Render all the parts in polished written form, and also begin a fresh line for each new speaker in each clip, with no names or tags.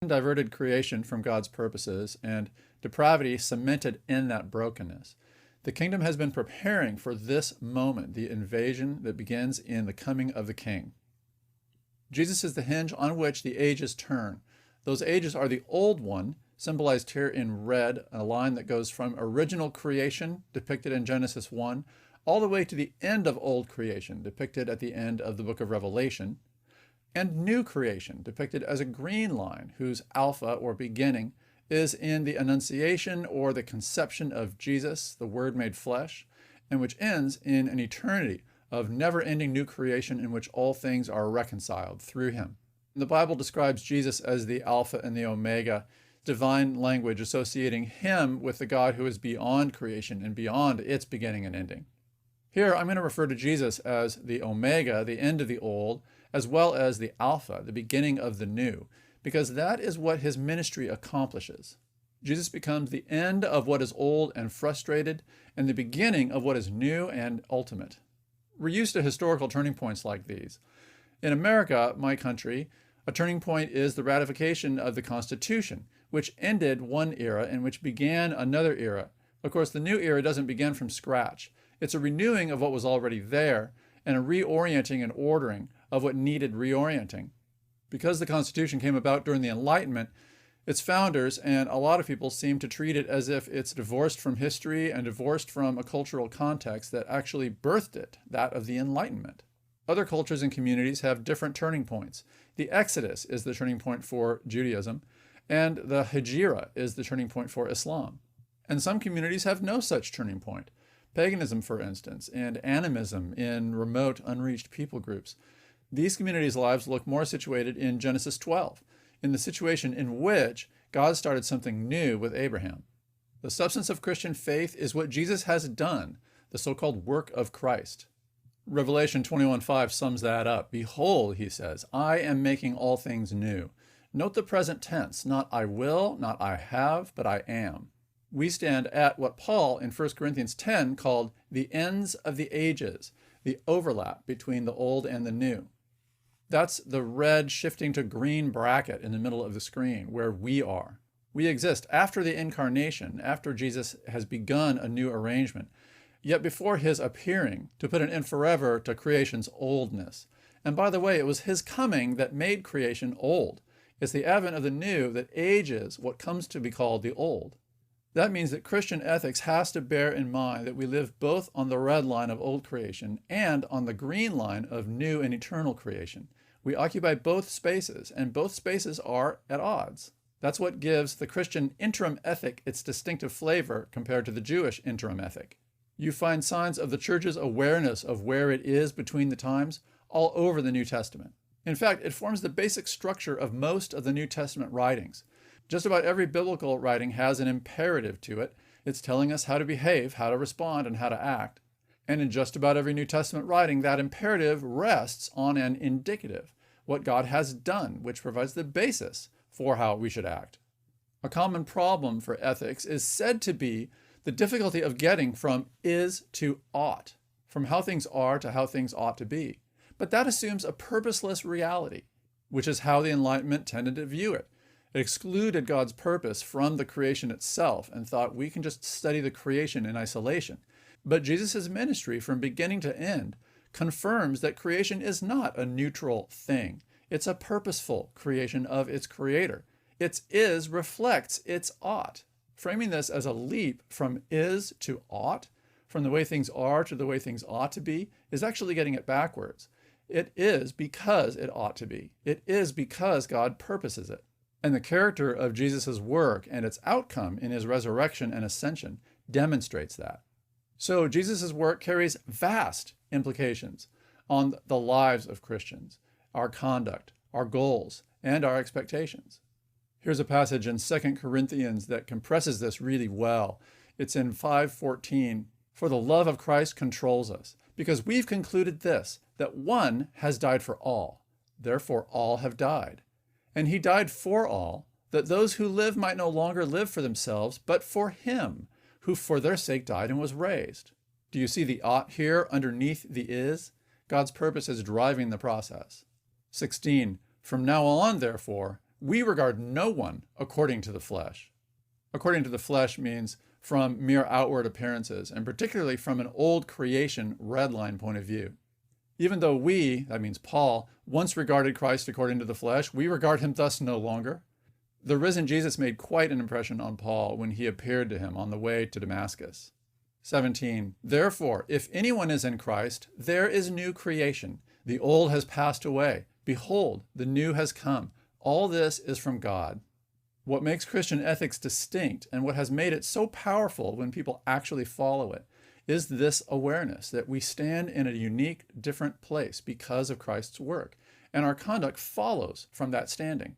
diverted creation from God's purposes and depravity cemented in that brokenness. The kingdom has been preparing for this moment, the invasion that begins in the coming of the king. Jesus is the hinge on which the ages turn. Those ages are the old one, symbolized here in red, a line that goes from original creation, depicted in Genesis 1, all the way to the end of old creation, depicted at the end of the book of Revelation, and new creation, depicted as a green line, whose alpha, or beginning, is in the Annunciation or the conception of Jesus, the Word made flesh, and which ends in an eternity of never-ending new creation in which all things are reconciled through him. The Bible describes Jesus as the Alpha and the Omega, divine language associating him with the God who is beyond creation and beyond its beginning and ending. Here, I'm going to refer to Jesus as the Omega, the end of the old, as well as the Alpha, the beginning of the new, because that is what his ministry accomplishes. Jesus becomes the end of what is old and frustrated, and the beginning of what is new and ultimate. We're used to historical turning points like these. In America, my country, a turning point is the ratification of the Constitution, which ended one era and which began another era. Of course, the new era doesn't begin from scratch. It's a renewing of what was already there and a reorienting and ordering of what needed reorienting. Because the Constitution came about during the Enlightenment, its founders and a lot of people seem to treat it as if it's divorced from history and divorced from a cultural context that actually birthed it, that of the Enlightenment. Other cultures and communities have different turning points. The Exodus is the turning point for Judaism, and the Hijra is the turning point for Islam. And some communities have no such turning point. Paganism, for instance, and animism in remote, unreached people groups. These communities' lives look more situated in Genesis 12, in the situation in which God started something new with Abraham. The substance of Christian faith is what Jesus has done, the so-called work of Christ. Revelation 21:5 sums that up. Behold, he says, I am making all things new. Note the present tense, not I will, not I have, but I am. We stand at what Paul in 1 Corinthians 10 called the ends of the ages, the overlap between the old and the new. That's the red shifting to green bracket in the middle of the screen where we are. We exist after the incarnation, after Jesus has begun a new arrangement, yet before his appearing to put an end forever to creation's oldness. And by the way, it was his coming that made creation old. It's the advent of the new that ages what comes to be called the old. That means that Christian ethics has to bear in mind that we live both on the red line of old creation and on the green line of new and eternal creation. We occupy both spaces, and both spaces are at odds. That's what gives the Christian interim ethic its distinctive flavor compared to the Jewish interim ethic. You find signs of the church's awareness of where it is between the times all over the New Testament. In fact, it forms the basic structure of most of the New Testament writings. Just about every biblical writing has an imperative to it. It's telling us how to behave, how to respond, and how to act. And in just about every New Testament writing, that imperative rests on an indicative, what God has done, which provides the basis for how we should act. A common problem for ethics is said to be the difficulty of getting from is to ought, from how things are to how things ought to be. But that assumes a purposeless reality, which is how the Enlightenment tended to view it. It excluded God's purpose from the creation itself and thought we can just study the creation in isolation. But Jesus' ministry from beginning to end confirms that creation is not a neutral thing. It's a purposeful creation of its creator. Its is reflects its ought. Framing this as a leap from is to ought, from the way things are to the way things ought to be, is actually getting it backwards. It is because it ought to be. It is because God purposes it. And the character of Jesus' work and its outcome in his resurrection and ascension demonstrates that. So Jesus' work carries vast implications on the lives of Christians, our conduct, our goals, and our expectations. Here's a passage in 2 Corinthians that compresses this really well. It's in 5:14. For the love of Christ controls us, because we've concluded this, that one has died for all. Therefore all have died. And he died for all, that those who live might no longer live for themselves, but for him, who for their sake died and was raised. Do you see the ought here underneath the is? God's purpose is driving the process. 16. From now on, therefore, We regard no one according to the flesh. According to the flesh means from mere outward appearances, and particularly from an old creation redline point of view. Even though we, that means Paul, once regarded Christ according to the flesh, we regard him thus no longer. The risen Jesus made quite an impression on Paul when he appeared to him on the way to Damascus. 17. Therefore, if anyone is in Christ, there is new creation. The old has passed away. Behold, the new has come. All this is from God. What makes Christian ethics distinct and what has made it so powerful when people actually follow it is this awareness that we stand in a unique, different place because of Christ's work, and our conduct follows from that standing.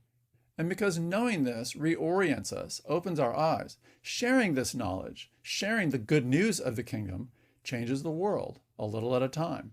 And because knowing this reorients us, opens our eyes, sharing this knowledge, sharing the good news of the kingdom, changes the world a little at a time.